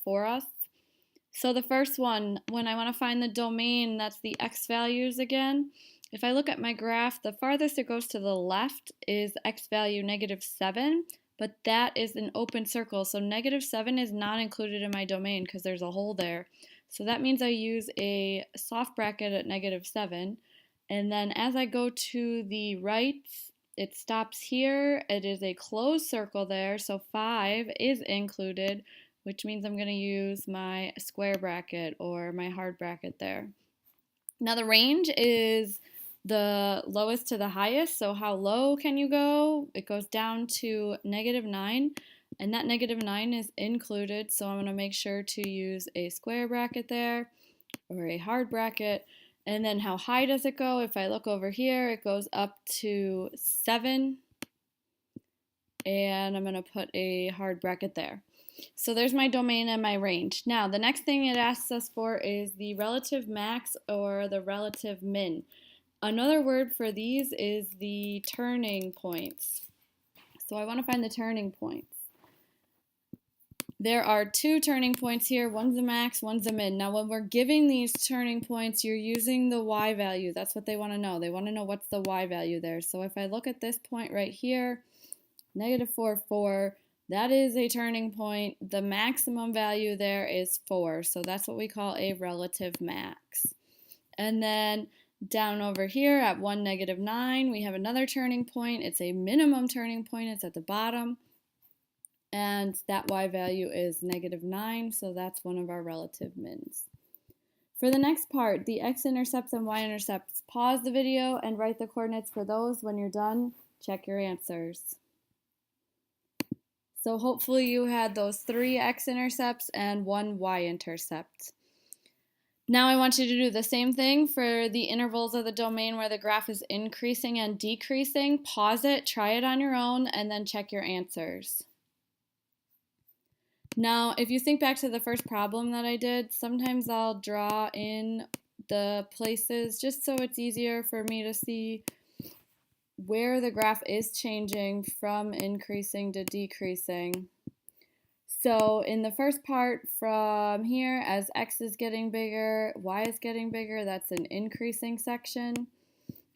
for us. So the first one, when I want to find the domain, that's the x values again. If I look at my graph, the farthest it goes to the left is x value -7, but that is an open circle. So -7 is not included in my domain because there's a hole there. So that means I use a soft bracket at -7. And then as I go to the right, it stops here. It is a closed circle there, so 5 is included, which means I'm going to use my square bracket or my hard bracket there. Now the range is the lowest to the highest, so how low can you go? It goes down to -9, and that -9 is included, so I'm going to make sure to use a square bracket there or a hard bracket. And then how high does it go? If I look over here, it goes up to 7, and I'm going to put a hard bracket there. So there's my domain and my range. Now, the next thing it asks us for is the relative max or the relative min. Another word for these is the turning points. So I want to find the turning points. There are 2 turning points here. One's a max, one's a min. Now, when we're giving these turning points, you're using the y value. That's what they want to know. They want to know what's the y value there. So if I look at this point right here, -4, 4, that is a turning point. The maximum value there is 4. So that's what we call a relative max. And then down over here at 1, -9, we have another turning point. It's a minimum turning point. It's at the bottom. And that y value is -9, so that's one of our relative mins. For the next part, the x-intercepts and y-intercepts, pause the video and write the coordinates for those. When you're done, check your answers. So hopefully you had those 3 x-intercepts and 1 y-intercept. Now I want you to do the same thing for the intervals of the domain where the graph is increasing and decreasing. Pause it, try it on your own, and then check your answers. Now, if you think back to the first problem that I did, sometimes I'll draw in the places just so it's easier for me to see where the graph is changing from increasing to decreasing. So in the first part from here, as x is getting bigger, y is getting bigger, that's an increasing section.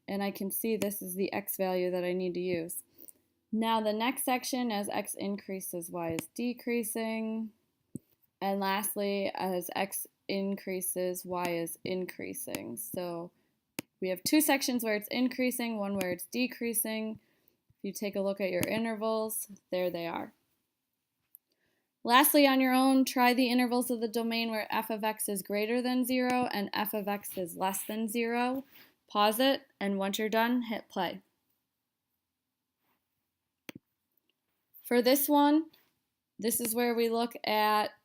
And I can see this is the x value that I need to use. Now the next section, as x increases, y is decreasing. And lastly, as x increases, y is increasing. So we have 2 sections where it's increasing, one where it's decreasing. If you take a look at your intervals, there they are. Lastly, on your own, try the intervals of the domain where f of x is greater than 0 and f of x is less than 0. Pause it, and once you're done, hit play. For this one, this is where we look at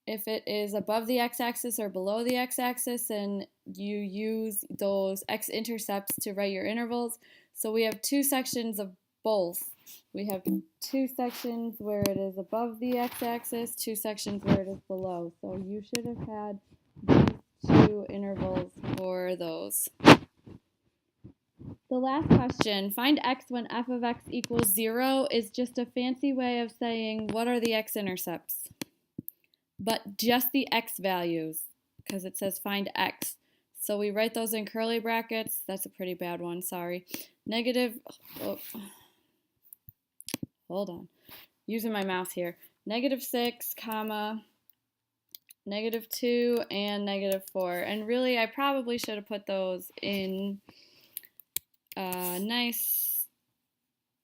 if it is above the x-axis or below the x-axis, and you use those x-intercepts to write your intervals. So we have 2 sections of both. We have 2 sections where it is above the x-axis, 2 sections where it is below. So you should have had these 2 intervals for those. The last question, find x when f of x equals 0, is just a fancy way of saying what are the x-intercepts, but just the x values, because it says find x. So we write those in curly brackets. That's a pretty bad one, sorry. Hold on, using my mouse here. -6, comma, -2, and -4. And really, I probably should have put those in nice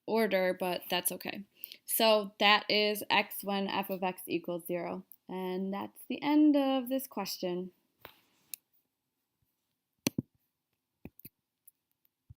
order, but that's okay. So that is x when f of x equals 0. And that's the end of this question.